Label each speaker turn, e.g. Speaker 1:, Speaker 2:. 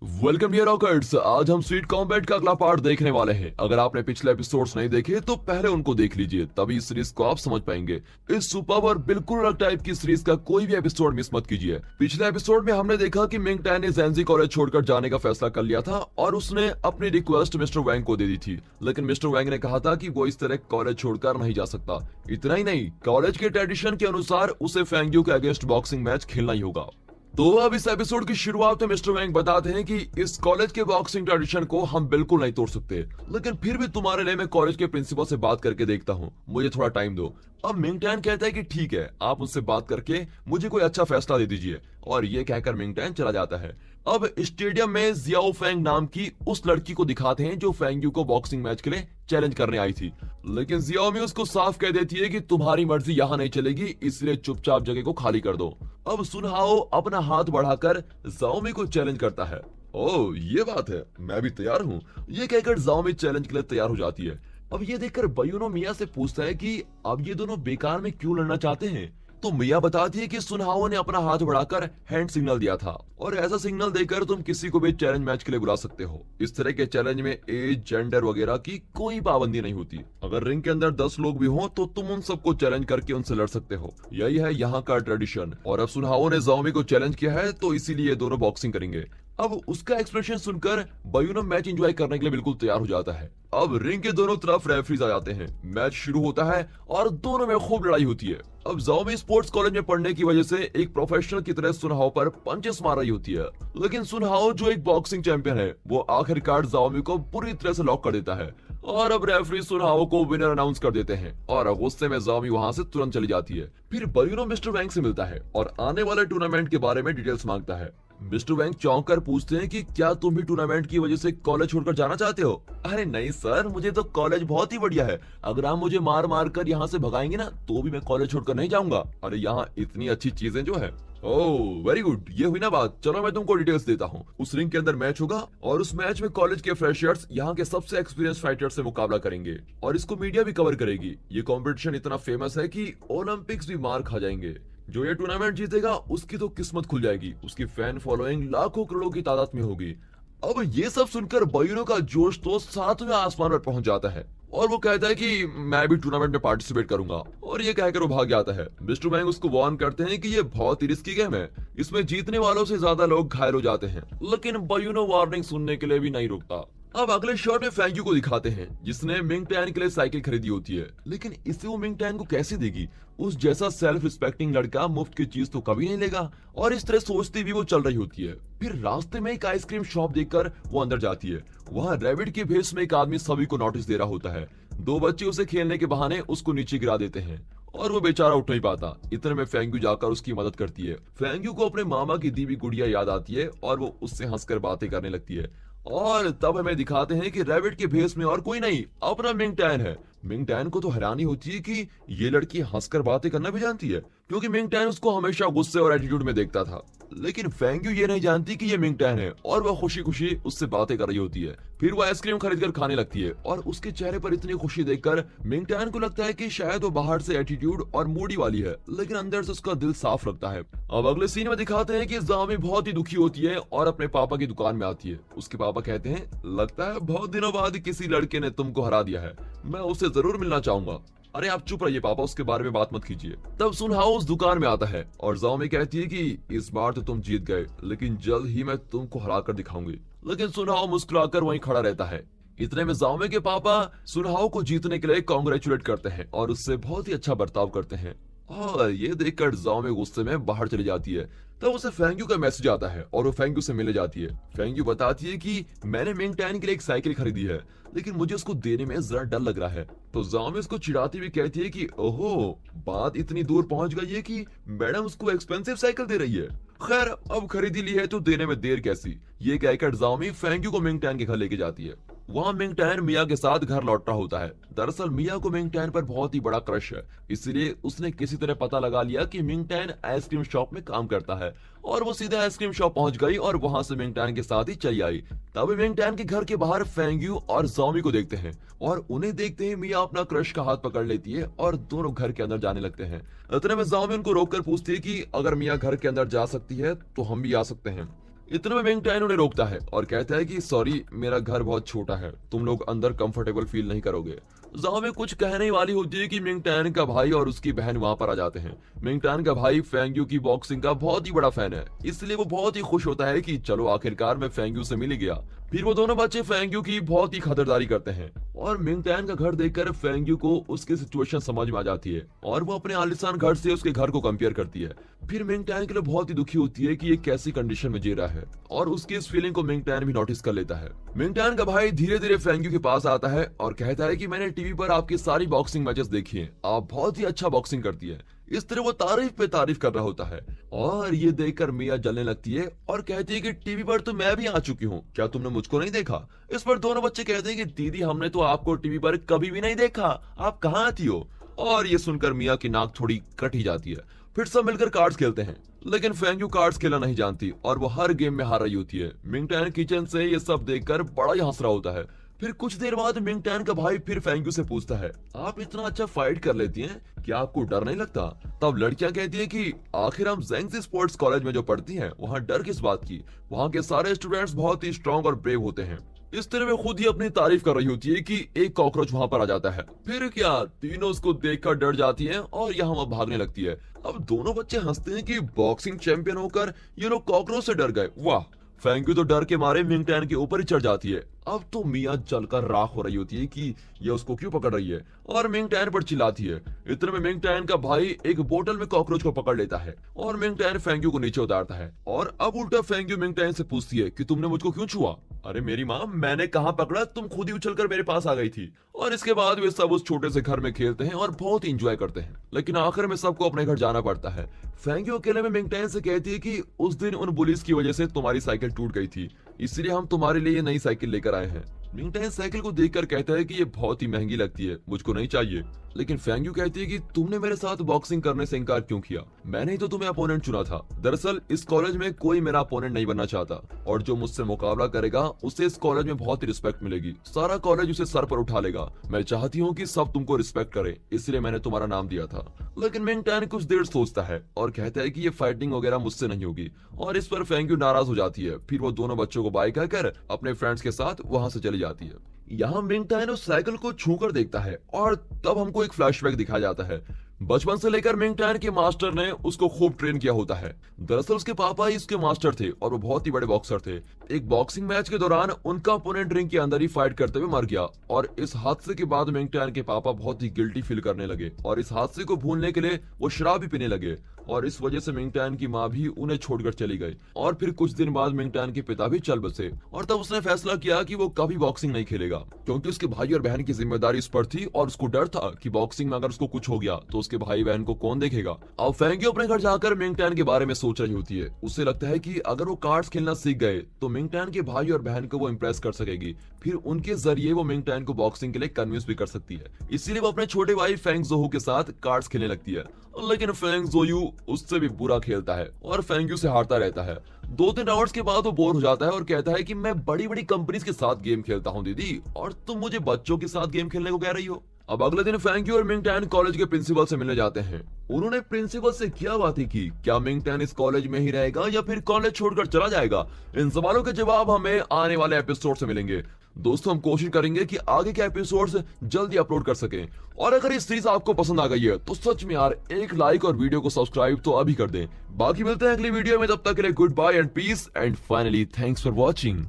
Speaker 1: Welcome dear rockers. आज हम sweet combat का अगला पार्ट देखने वाले हैं। अगर आपने पिछले एपिसोड्स नहीं देखे तो पहले उनको देख लीजिए, तभी इस सीरीज को आप समझ पाएंगे। इस सुपर और बिल्कुल अलग टाइप की सीरीज का कोई भी एपिसोड मिस मत कीजिए। पिछले एपिसोड में हमने देखा कि मिंग टैन ने ज़ेंजी कॉलेज छोड़कर जाने का फैसला कर लिया था और उसने अपनी रिक्वेस्ट मिस्टर वैंग को दे दी थी, लेकिन मिस्टर वैंग ने कहा था कि वो इस तरह कॉलेज छोड़कर नहीं जा सकता। इतना ही नहीं, कॉलेज के ट्रेडिशन के अनुसार उसे फेंग यू के अगेंस्ट बॉक्सिंग मैच खेलना ही होगा। तो अब इस एपिसोड की शुरुआत में मिस्टर वैंग बताते हैं कि इस कॉलेज के बॉक्सिंग ट्रेडिशन को हम बिल्कुल नहीं तोड़ सकते, लेकिन फिर भी तुम्हारे लिए मैं कॉलेज के प्रिंसिपल से बात करके देखता हूँ, मुझे थोड़ा टाइम दो। अब मिंग टैन कहता है कि ठीक है, आप मुझसे बात करके मुझे कोई अच्छा फैसला दे दीजिए, और ये कहकर मिंग टैन चला जाता है। अब स्टेडियम में जियाओ फेंग नाम की उस लड़की को दिखाते हैं जो फेंग यू को बॉक्सिंग मैच के लिए चैलेंज करने आई थी, लेकिन जियाओ मी उसको साफ कह देती है कि तुम्हारी मर्जी यहाँ नहीं चलेगी, इसलिए चुपचाप जगह को खाली कर दो। अब सुनहाओ अपना हाथ बढ़ाकर जाओमी को चैलेंज करता है। ओह ये बात है, मैं भी तैयार हूँ, ये कहकर जाओमी चैलेंज के लिए तैयार हो जाती है। अब ये देखकर बयूनो मिया से पूछता है कि अब ये दोनों बेकार में क्यों लड़ना चाहते हैं, तो मिया बताती है कि सुनहाओ ने अपना हाथ बढ़ाकर हैंड सिग्नल दिया था, और ऐसा सिग्नल देकर तुम किसी को भी चैलेंज मैच के लिए बुला सकते हो। इस तरह के चैलेंज में एज, जेंडर वगैरह की कोई पाबंदी नहीं होती। अगर रिंग के अंदर 10 लोग भी हों तो तुम उन सबको चैलेंज करके उनसे लड़ सकते हो। यही है यहाँ का ट्रेडिशन। और अब सुनहाओ ने जाओमी को चैलेंज किया है, तो इसीलिए दोनों बॉक्सिंग करेंगे। अब उसका एक्सप्रेशन सुनकर बयूनो मैच एंजॉय करने के लिए बिल्कुल तैयार हो जाता है। अब रिंग के दोनों तरफ रेफरीज आ जाते हैं, मैच शुरू होता है और दोनों में खूब लड़ाई होती है। अब जाओमी स्पोर्ट्स कॉलेज में पढ़ने की वजह से एक प्रोफेशनल की तरह सुनहाओ पर पंचेस मार रही होती है, लेकिन सुनहाओ जो एक बॉक्सिंग चैंपियन है वो आखिरकार जाओमी को पूरी तरह से लॉक कर देता है, और अब रेफरी सुनहाओ को विनर अनाउंस कर देते हैं, और गुस्से में जाओमी वहां से तुरंत चली जाती है। फिर बयूनो मिस्टर वैंग से मिलता है और आने वाले टूर्नामेंट के बारे में डिटेल्स मांगता है। मिस्टर वैंग चौंक कर पूछते हैं कि क्या तुम भी टूर्नामेंट की वजह से कॉलेज छोड़कर जाना चाहते हो? अरे नहीं सर, मुझे तो कॉलेज बहुत ही बढ़िया है, अगर आप मुझे मार मार कर यहाँ से भगाएंगे ना तो भी मैं कॉलेज छोड़कर नहीं जाऊंगा। अरे यहाँ इतनी अच्छी चीजें जो है। ओह वेरी गुड, ये हुई ना बात। चलो मैं तुमको डिटेल्स देता हूँ। उस रिंग के अंदर मैच होगा और उस मैच में कॉलेज के फ्रेशर्स यहाँ के सबसे एक्सपीरियंस फाइटर से मुकाबला करेंगे, और इसको मीडिया भी कवर करेगी। ये कॉम्पिटिशन इतना फेमस है कि ओलंपिक्स भी मार खा जाएंगे। जो ये टूर्नामेंट जीतेगा उसकी तो किस्मत खुल जाएगी, उसकी फैन फॉलोइंग लाखों करोड़ों की तादाद में होगी। अब ये सब सुनकर बयूनो का जोश तो सातवें आसमान पर पहुंच जाता है, और वो कहता है कि मैं भी टूर्नामेंट में पार्टिसिपेट करूंगा, और ये कहकर वो भाग जाता है। मिस्टर वैंग उसको वार्न करते हैं कि ये बहुत ही रिस्की गेम है, इसमें जीतने वालों से ज्यादा लोग घायल हो जाते हैं, लेकिन बयूनो वार्निंग सुनने के लिए भी नहीं रुकता। अब अगले शॉट में फेंग यू को दिखाते हैं, जिसने मिंग टैन के लिए साइकिल खरीदी होती है, लेकिन इसे वो मिंग टैन को कैसे देगी? उस जैसा सेल्फ रिस्पेक्टिंग लड़का मुफ्त की चीज तो कभी नहीं लेगा, और इस तरह सोचती भी वो चल रही होती है। फिर रास्ते में एक आइसक्रीम शॉप देखकर वो अंदर जाती है। वहाँ रैबिट के भेष में एक आदमी सभी को नोटिस दे रहा होता है। दो बच्चे उसे खेलने के बहाने उसको नीचे गिरा देते हैं, और वो बेचारा उठ नहीं पाता। इतने में फेंग यू जाकर उसकी मदद करती है। फेंग यू को अपने मामा की दी हुई गुड़िया याद आती है, और वो उससे हंसकर बातें करने लगती है। और तब हमें दिखाते हैं कि रैबिट के भेष में और कोई नहीं, अपना मिंग टैन है। मिंग टैन को तो हैरानी होती है कि ये लड़की हंसकर बातें करना भी जानती है, क्योंकि मिंग टैन उसको हमेशा गुस्से और एटीट्यूड में देखता था। लेकिन फेंग यू ये नहीं जानती कि ये मिंग टैन है, और वह खुशी खुशी उससे बातें कर रही होती है। फिर वो आइसक्रीम खरीदकर खाने लगती है, और उसके चेहरे पर इतनी खुशी देखकर मिंग टैन को लगता है कि शायद वो बाहर से एटीट्यूड और मूडी वाली है, लेकिन अंदर से उसका दिल साफ लगता है। अब अगले सीन में दिखाते हैं कि जाओमी बहुत ही दुखी होती है और अपने पापा की दुकान में आती है। उसके पापा कहते हैं, लगता है बहुत दिनों बाद किसी लड़के ने तुमको हरा दिया है, मैं उससे जरूर मिलना चाहूंगा। अरे आप चुप रहिए पापा, उसके बारे में बात मत कीजिए। तब सुनहाओ उस दुकान में आता है और जाओमी कहती है कि इस बार तो तुम जीत गए, लेकिन जल्द ही मैं तुमको हरा कर दिखाऊंगी। लेकिन सुनहाओ मुस्कुराकर वहीं खड़ा रहता है। इतने में जाओमी के पापा सुनहाओ को जीतने के लिए कांग्रेचुलेट करते हैं और उससे बहुत ही अच्छा बर्ताव करते हैं, और ये देखकर जाओमी गुस्से में बाहर चली जाती है। तब उसे फेंग यू का मैसेज आता है और वो फेंग यू से मिलने जाती है। फेंग यू बताती है कि मैंने मिंग टैन के लिए एक साइकिल खरीदी है, लेकिन मुझे उसको देने में जरा डर लग रहा है। तो जाओमी उसको चिढ़ाती हुई कहती है कि ओहो, बात इतनी दूर पहुंच गई है कि मैडम उसको एक्सपेंसिव साइकिल दे रही है। खैर अब खरीदी ली है तो देने में देर कैसी। ये कहकर जाओमी फेंग यू को मिंग टैन के घर लेके जाती है। वहाँ मिंग टैन मिया के साथ घर लौट रहा होता है। दरअसल मिया को मिंग टैन पर बहुत ही बड़ा क्रश है, इसलिए उसने किसी तरह पता लगा लिया कि मिंग टैन आइसक्रीम शॉप में काम करता है, और वो सीधे आइसक्रीम शॉप पहुंच गई और वहां से मिंग टैन के साथ ही चली आई। तभी मिंग टैन के घर के बाहर फेंग यू और जाओमी को देखते हैं, और उन्हें देखते ही मिया अपना क्रश का हाथ पकड़ लेती है और दोनों घर के अंदर जाने लगते हैं। इतने में जाओमी उनको रोककर पूछती है कि अगर मिया घर के अंदर जा सकती है तो हम भी आ सकते हैं। इतने में मिंग टैन उन्हें रोकता है और कहता है कि सॉरी, मेरा घर बहुत छोटा है, तुम लोग अंदर कंफर्टेबल फील नहीं करोगे। जाओ में कुछ कहने वाली होती है कि मिंग टैन का भाई और उसकी बहन वहां पर आ जाते हैं। मिंग टैन का भाई फेंग्यू की बॉक्सिंग का बहुत ही बड़ा फैन है, इसलिए वो बहुत ही खुश होता है कि चलो आखिरकार मैं फेंग्यू से मिल ही गया। फिर वो दोनों बच्चे फेंग्यू की बहुत ही खातिरदारी करते हैं और मिंग टैन का घर देखकर फेंग्यू को उसकी सिचुएशन समझ में आ जाती है और वो अपने आलिशान घर से उसके घर को कंपेयर करती है। फिर मिंग टैन के लिए बहुत ही दुखी होती है कि ये कैसी कंडीशन में जी रहा है और उसकी इस फीलिंग को मिंग टैन भी नोटिस कर लेता है। मिंग टैन का भाई धीरे धीरे फेंग्यू के पास आता है और कहता है कि मैंने टीवी पर आपकी सारी बॉक्सिंग मैचेस देखी हैं, आप बहुत ही अच्छा बॉक्सिंग करती है। इस तरह वो तारीफ पे तारीफ कर रहा होता है और ये देखकर मिया जलने लगती है और कहती है कि टीवी पर तो मैं भी आ चुकी हूँ, क्या तुमने मुझको नहीं देखा? इस पर दोनों बच्चे कहते हैं कि दीदी हमने तो आपको टीवी पर कभी भी नहीं देखा, आप कहाँ आती हो? और ये सुनकर मिया की नाक थोड़ी कट ही जाती है। फिर सब मिलकर कार्ड्स खेलते हैं, लेकिन फेंग्यू कार्ड्स खेलना नहीं जानती और वो हर गेम में हार रही होती है। मिंग टैन किचन से ये सब देखकर बड़ा ही हंस रहा होता है। फिर कुछ देर बाद मिंग टैन का भाई फिर फेंग्यू से पूछता है, आप इतना अच्छा फाइट कर लेती हैं, क्या आपको डर नहीं लगता? तब लड़कियां कहती है कि आखिर हम जेंगजी स्पोर्ट्स कॉलेज में जो पढ़ती हैं, वहाँ डर किस बात की? वहाँ के सारे स्टूडेंट्स बहुत ही स्ट्रॉन्ग और ब्रेव होते हैं। इस तरह में खुद ही अपनी तारीफ कर रही होती है कि एक कॉकरोच वहाँ पर आ जाता है। फिर क्या तीनों उसको देखकर डर जाती हैं और यहाँ वहाँ भागने लगती है। अब दोनों बच्चे हंसते हैं कि बॉक्सिंग चैंपियन होकर ये लोग कॉकरोच से डर गए। वाह! फेंग्यू तो डर के मारे मिंग टैन के ऊपर ही चढ़ जाती है। अब तो मिया जलकर राख हो रही होती है कि ये उसको क्यों पकड़ रही है और मिंग टैन पर चिल्लाती है। इतने में मिंग टैन का भाई एक बोतल में कॉकरोच को पकड़ लेता है और मिंग टैन फेंग्यू को नीचे उतारता है और अब उल्टा फेंग्यू मिंग टैन से पूछती है कि तुमने मुझको क्यों छुआ? अरे मेरी माँ, मैंने कहाँ पकड़ा, तुम खुद ही उछलकर मेरे पास आ गई थी। और इसके बाद वे सब उस छोटे से घर में खेलते हैं और बहुत इंजॉय करते हैं, लेकिन आखिर में सबको अपने घर जाना पड़ता है। फेंग्यू अकेले में मिंग टैन से कहती है कि उस दिन उन पुलिस की वजह से तुम्हारी साइकिल टूट गई थी, इसलिए हम तुम्हारे लिए ये नई साइकिल लेकर आए हैं। मिंग टैन साइकिल को देखकर कहता है कि ये बहुत ही महंगी लगती है, मुझको नहीं चाहिए। लेकिन फेंग्यू कहती है कि तुमने मेरे साथ बॉक्सिंग करने से इनकार क्यों किया? मैंने ही तो तुम्हें अपोनेंट चुना था। दरअसल इस कॉलेज में कोई मेरा अपोनेंट नहीं बनना चाहता और जो मुझसे मुकाबला करेगा उसे इस कॉलेज में बहुत ही रिस्पेक्ट मिलेगी, सारा कॉलेज उसे सर पर उठा लेगा। मैं चाहती हूँ कि सब तुमको रिस्पेक्ट करे, इसलिए मैंने तुम्हारा नाम दिया था। लेकिन मिंग टैन कुछ देर सोचता है और कहता है कि ये फाइटिंग वगैरह मुझसे नहीं होगी और इस पर फेंग्यू नाराज हो जाती है। फिर वो दोनों बच्चों को बाय कहकर अपने फ्रेंड्स के साथ वहां से चली जाती है। यहाँ मिंग टैन उस साइकिल को छूकर देखता है और तब हमको एक फ्लैशबैक दिखाया जाता है। बचपन से लेकर मिंग टैन के मास्टर ने उसको खूब ट्रेन किया होता है। दरअसल उसके पापा ही उसके मास्टर थे और वो बहुत ही बड़े बॉक्सर थे। एक बॉक्सिंग मैच के दौरान उनका ओपोनेंट रिंग के अंदर ही फाइट करते हुए मर गया और इस हादसे के बाद मिंग टैन के पापा बहुत ही गिल्टी फील करने लगे और इस हादसे को भूलने के लिए वो शराब भी पीने लगे और इस वजह से मिंग टैन की माँ भी उन्हें छोड़कर चली गई। और फिर कुछ दिन बाद मिंग टैन के पिता भी चल बसे और तब उसने फैसला किया कि वो कभी बॉक्सिंग नहीं खेलेगा, क्योंकि उसके भाई और बहन की जिम्मेदारी इस पर थी और उसको डर था कि बॉक्सिंग में अगर उसको कुछ हो गया तो उसके भाई बहन को कौन देखेगा। अब फेंग्यू अपने घर जाकर मिंग टैन के बारे में सोच रही होती है। उसे लगता है कि अगर वो कार्ड्स खेलना सीख गए तो मिंग टैन के भाई और बहन को वो इम्प्रेस कर सकेगी, फिर उनके जरिए वो मिंग टैन को बॉक्सिंग के लिए कन्विंस भी कर सकती है। इसीलिए वो अपने छोटे भाई फेंग जोहू के साथ कार्ड्स खेलने लगती है, लेकिन फेंग जोयू उससे भी बुरा खेलता है और फेंग्यू से हारता रहता है। 2-3 राउंड्स के बाद वो बोर हो जाता है और कहता है कि मैं बड़ी बड़ी कंपनीज के साथ गेम खेलता हूँ दीदी, और तुम मुझे बच्चों के साथ गेम खेलने को कह रही हो। अब अगले दिन फेंग्यू और मिंग टैन कॉलेज के प्रिंसिपल से मिलने जाते हैं। उन्होंने प्रिंसिपल से क्या बातें की, क्या मिंग टैन इस कॉलेज में ही रहेगा या फिर कॉलेज छोड़कर चला जाएगा? इन सवालों के जवाब हमें आने वाले एपिसोड से मिलेंगे। दोस्तों, हम कोशिश करेंगे कि आगे के एपिसोड्स जल्दी अपलोड कर सकें। और अगर ये सीरीज आपको पसंद आ गई है तो सच में यार एक लाइक और वीडियो को सब्सक्राइब तो अभी कर दें। बाकी मिलते हैं अगली वीडियो में, तब तक के लिए goodbye and peace and finally thanks for watching.